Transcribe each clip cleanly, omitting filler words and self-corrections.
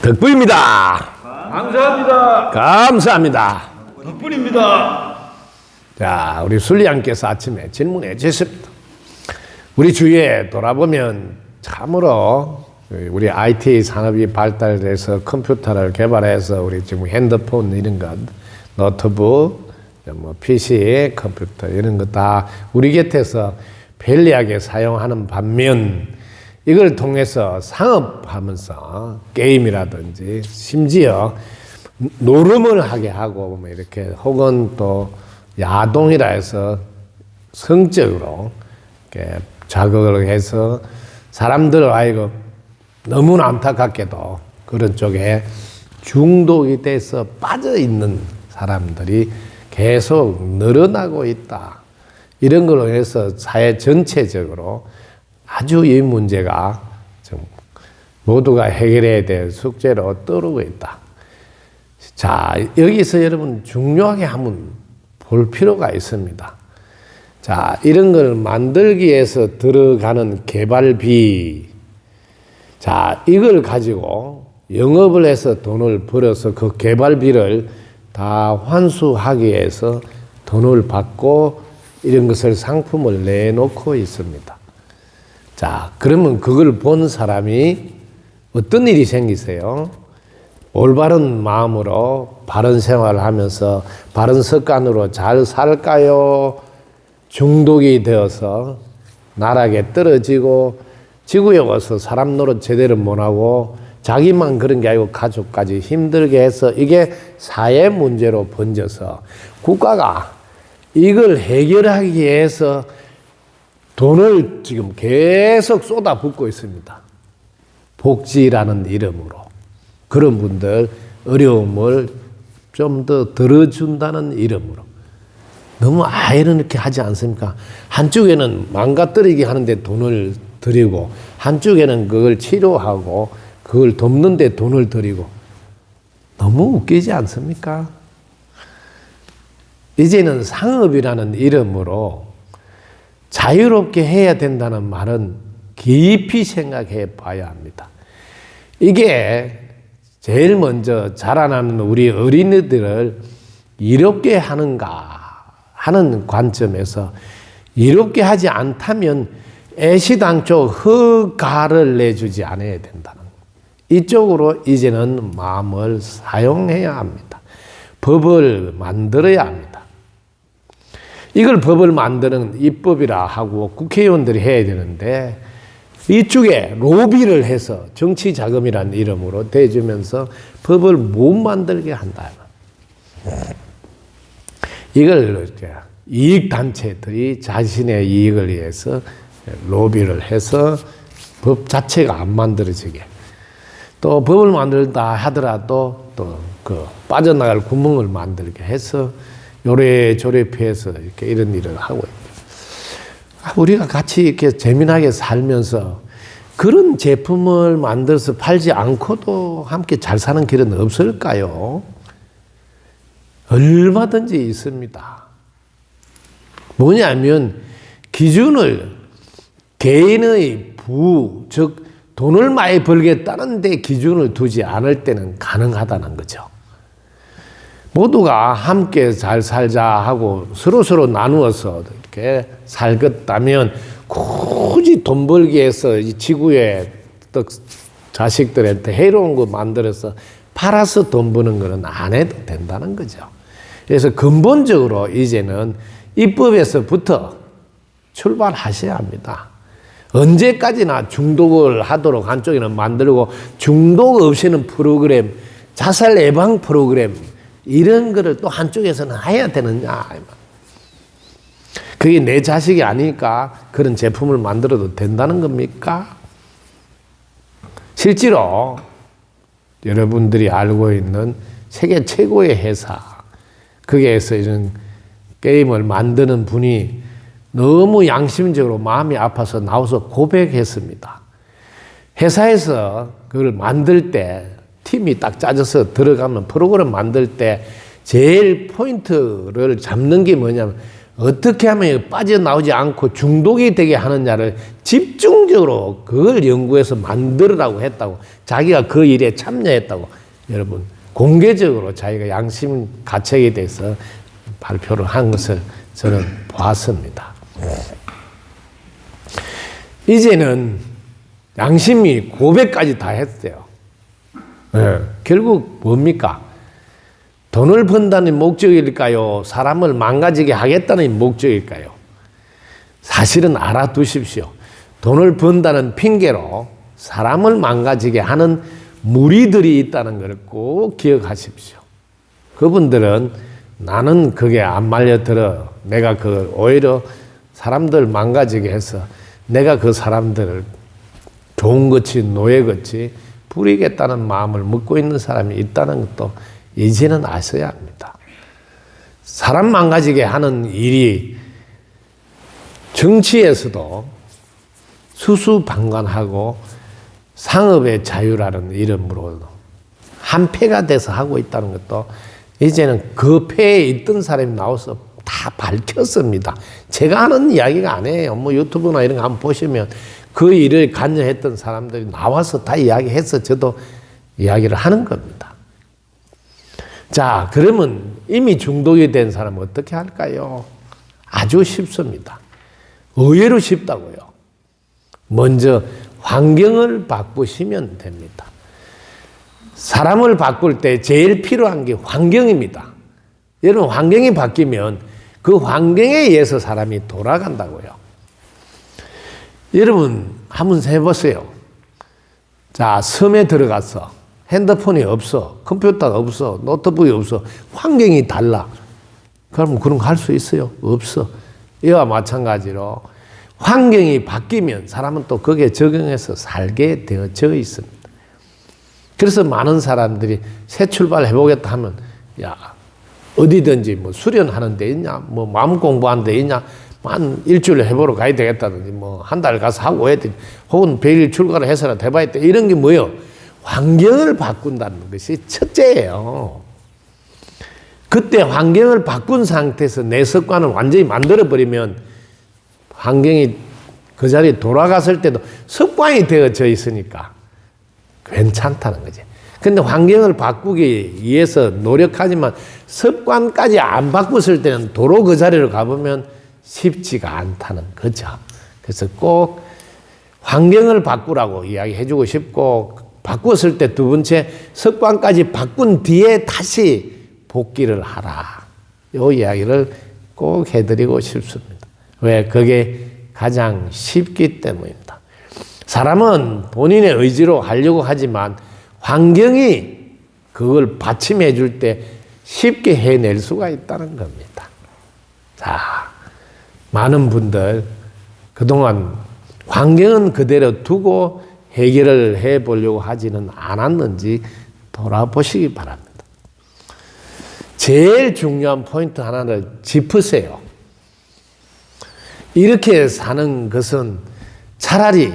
덕분입니다. 감사합니다. 감사합니다. 덕분입니다. 자, 우리 순리양께서 아침에 질문해 주셨습니다. 우리 주위에 돌아보면 참으로 우리 IT 산업이 발달돼서 컴퓨터를 개발해서 우리 지금 핸드폰 이런 것, 노트북, 뭐 PC, 컴퓨터 이런 거 다 우리 곁에서 편리하게 사용하는 반면 이걸 통해서 상업하면서 게임이라든지 심지어 노름을 하게 하고 뭐 이렇게 혹은 또 야동이라 해서 성적으로 이렇게 자극을 해서 사람들 아이고 너무나 안타깝게도 그런 쪽에 중독이 돼서 빠져 있는 사람들이 계속 늘어나고 있다. 이런 걸로 해서 사회 전체적으로 아주 이 문제가 좀 모두가 해결해야 될 숙제로 떠오르고 있다. 자, 여기서 여러분 중요하게 한번 볼 필요가 있습니다. 자, 이런 걸 만들기 위해서 들어가는 개발비. 자, 이걸 가지고 영업을 해서 돈을 벌어서 그 개발비를 다 환수하기 위해서 돈을 받고 이런 것을 상품을 내놓고 있습니다. 자, 그러면 그걸 본 사람이 어떤 일이 생기세요? 올바른 마음으로 바른 생활을 하면서 바른 습관으로 잘 살까요? 중독이 되어서 나락에 떨어지고 지구에 와서 사람 노릇 제대로 못하고 자기만 그런 게 아니고 가족까지 힘들게 해서 이게 사회 문제로 번져서 국가가 이걸 해결하기 위해서 돈을 지금 계속 쏟아붓고 있습니다. 복지라는 이름으로. 그런 분들 어려움을 좀 더 덜어준다는 이름으로. 너무 아이러니하게 하지 않습니까? 한쪽에는 망가뜨리게 하는데 돈을 들이고 한쪽에는 그걸 치료하고 그걸 돕는 데 돈을 들이고 너무 웃기지 않습니까? 이제는 상업이라는 이름으로 자유롭게 해야 된다는 말은 깊이 생각해 봐야 합니다. 이게 제일 먼저 자라나는 우리 어린이들을 이롭게 하는가 하는 관점에서 이롭게 하지 않다면 애시당초 허가를 내주지 않아야 된다는 것. 이쪽으로 이제는 마음을 사용해야 합니다. 법을 만들어야 합니다. 이걸 법을 만드는 입법이라 하고 국회의원들이 해야 되는데 이쪽에 로비를 해서 정치 자금이라는 이름으로 대주면서 법을 못 만들게 한다. 이걸 이익단체들이 자신의 이익을 위해서 로비를 해서 법 자체가 안 만들어지게 또 법을 만들다 하더라도 또 그 빠져나갈 구멍을 만들게 해서 요래조래 피해서 이렇게 이런 일을 하고 있다. 우리가 같이 이렇게 재미나게 살면서 그런 제품을 만들어서 팔지 않고도 함께 잘 사는 길은 없을까요? 얼마든지 있습니다. 뭐냐면 기준을 개인의 즉 돈을 많이 벌겠다는 데 기준을 두지 않을 때는 가능하다는 거죠. 모두가 함께 잘 살자 하고 서로서로 나누어서 이렇게 살겠다면 굳이 돈 벌기 위해서 이 지구에 또 자식들한테 해로운 거 만들어서 팔아서 돈 버는 거는 안 해도 된다는 거죠. 그래서 근본적으로 이제는 입법에서부터 출발하셔야 합니다. 언제까지나 중독을 하도록 한쪽에는 만들고 중독 없이는 프로그램, 자살 예방 프로그램 이런 거를 또 한쪽에서는 해야 되느냐. 그게 내 자식이 아니니까 그런 제품을 만들어도 된다는 겁니까? 실제로 여러분들이 알고 있는 세계 최고의 회사, 거기에서 이런 게임을 만드는 분이 너무 양심적으로 마음이 아파서 나와서 고백했습니다. 회사에서 그걸 만들 때 팀이 딱 짜져서 들어가면 프로그램 만들 때 제일 포인트를 잡는 게 뭐냐면 어떻게 하면 빠져나오지 않고 중독이 되게 하느냐를 집중적으로 그걸 연구해서 만들으라고 했다고, 자기가 그 일에 참여했다고 여러분 공개적으로 자기가 양심 가책에 대해서 발표를 한 것을 저는 보았습니다. 이제는 양심이 고백까지 다 했어요. 결국 뭡니까? 돈을 번다는 목적일까요? 사람을 망가지게 하겠다는 목적일까요? 사실은 알아두십시오. 돈을 번다는 핑계로 사람을 망가지게 하는 무리들이 있다는 것을 꼭 기억하십시오. 그분들은 나는 그게 안 말려들어. 내가 오히려 사람들 망가지게 해서 내가 그 사람들을 좋은 것이 노예같이 부리겠다는 마음을 먹고 있는 사람이 있다는 것도 이제는 아셔야 합니다. 사람 망가지게 하는 일이 정치에서도 수수방관하고 상업의 자유라는 이름으로 한패가 돼서 하고 있다는 것도 이제는 그 패에 있던 사람이 나와서 다 밝혔습니다. 제가 하는 이야기가 아니에요. 뭐 유튜브나 이런 거 한번 보시면 그 일을 관여했던 사람들이 나와서 다 이야기해서 저도 이야기를 하는 겁니다. 자, 그러면 이미 중독이 된 사람은 어떻게 할까요? 아주 쉽습니다. 의외로 쉽다고요. 먼저 환경을 바꾸시면 됩니다. 사람을 바꿀 때 제일 필요한 게 환경입니다. 여러분, 환경이 바뀌면 그 환경에 의해서 사람이 돌아간다고요. 여러분, 한번 해보세요. 자, 섬에 들어가서 핸드폰이 없어, 컴퓨터가 없어, 노트북이 없어, 환경이 달라. 그러면 그런 거 할 수 있어요? 없어. 이와 마찬가지로 환경이 바뀌면 사람은 또 거기에 적응해서 살게 되어져 있습니다. 그래서 많은 사람들이 새 출발 해보겠다 하면, 야, 어디든지 뭐 수련하는 데 있냐, 뭐 마음 공부하는 데 있냐, 한 일주일 해보러 가야 되겠다든지, 뭐 한 달 가서 하고 와야 돼. 혹은 100일 출가를 해서라도 해봐야 돼. 이런 게 뭐예요? 환경을 바꾼다는 것이 첫째예요. 그때 환경을 바꾼 상태에서 내 습관을 완전히 만들어버리면 환경이 그 자리에 돌아갔을 때도 습관이 되어져 있으니까 괜찮다는 거지. 근데 환경을 바꾸기 위해서 노력하지만 습관까지 안 바꿨을 때는 도로 그 자리를 가보면 쉽지가 않다는 거죠. 그래서 꼭 환경을 바꾸라고 이야기해주고 싶고, 바꿨을 때 두 번째 습관까지 바꾼 뒤에 다시 복귀를 하라. 이 이야기를 꼭 해드리고 싶습니다. 왜? 그게 가장 쉽기 때문입니다. 사람은 본인의 의지로 하려고 하지만 환경이 그걸 받침해 줄 때 쉽게 해낼 수가 있다는 겁니다. 자, 많은 분들 그동안 환경은 그대로 두고 해결을 해보려고 하지는 않았는지 돌아보시기 바랍니다. 제일 중요한 포인트 하나를 짚으세요. 이렇게 사는 것은 차라리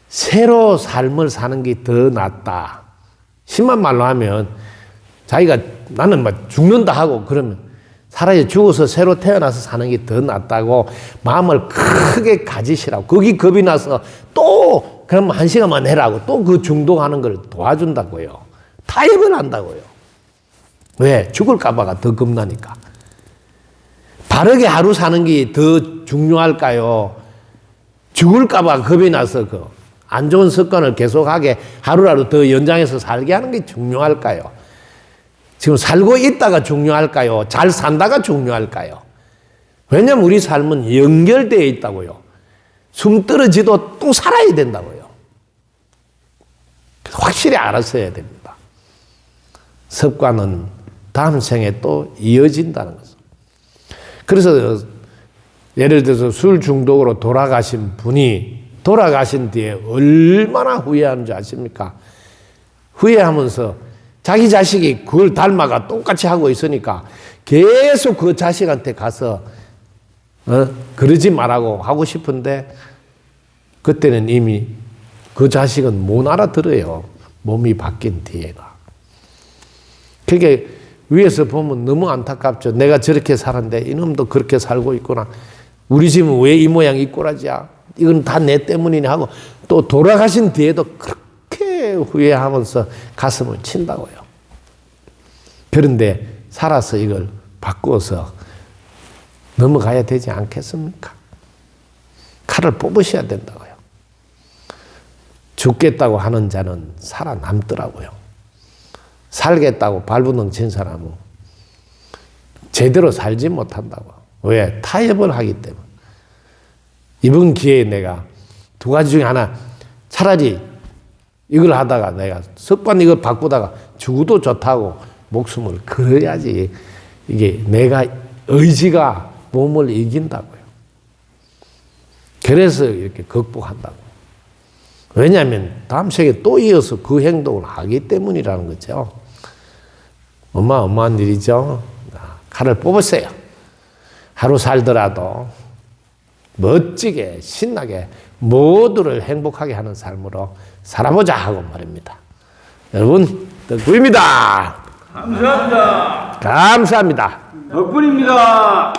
새로 삶을 사는 게 더 낫다. 심한 말로 하면 자기가 나는 막 죽는다 하고 그러면 차라리 죽어서 새로 태어나서 사는 게 더 낫다고 마음을 크게 가지시라고. 거기 겁이 나서 또 그럼 1시간만 해라고 또 그 중독하는 걸 도와준다고요. 타협을 한다고요. 왜? 죽을까 봐가 더 겁나니까. 바르게 하루 사는 게 더 중요할까요? 죽을까 봐 겁이 나서 안 좋은 습관을 계속하게 하루라도 더 연장해서 살게 하는 게 중요할까요? 지금 살고 있다가 중요할까요? 잘 산다가 중요할까요? 왜냐하면 우리 삶은 연결되어 있다고요. 숨 떨어지도 또 살아야 된다고요. 확실히 알았어야 됩니다. 습관은 다음 생에 또 이어진다는 거죠. 그래서 예를 들어서 술 중독으로 돌아가신 분이 돌아가신 뒤에 얼마나 후회하는지 아십니까? 후회하면서 자기 자식이 그걸 닮아가 똑같이 하고 있으니까 계속 그 자식한테 가서 그러지 말라고 하고 싶은데 그때는 이미 그 자식은 못 알아들어요. 몸이 바뀐 뒤에가. 그게 위에서 보면 너무 안타깝죠. 내가 저렇게 살았는데 이놈도 그렇게 살고 있구나. 우리 집은 왜 이 모양 이 꼴하지야? 이건 다 내 때문이네 하고 또 돌아가신 뒤에도 그렇게 후회하면서 가슴을 친다고요. 그런데 살아서 이걸 바꾸어서 넘어가야 되지 않겠습니까? 칼을 뽑으셔야 된다고요. 죽겠다고 하는 자는 살아남더라고요. 살겠다고 발부둥 친 사람은 제대로 살지 못한다고. 왜? 타협을 하기 때문에. 이번 기회에 내가 두 가지 중에 하나, 차라리 이걸 하다가 내가 석반 이걸 바꾸다가 죽어도 좋다고 목숨을 걸어야지 이게 내가 의지가 몸을 이긴다고요. 그래서 이렇게 극복한다고. 왜냐하면 다음 생에 또 이어서 그 행동을 하기 때문이라는 거죠. 어마어마한 일이죠. 칼을 뽑으세요. 하루 살더라도 멋지게 신나게 모두를 행복하게 하는 삶으로 살아보자 하고 말입니다. 여러분 덕구입니다. 감사합니다. 감사합니다. 덕분입니다.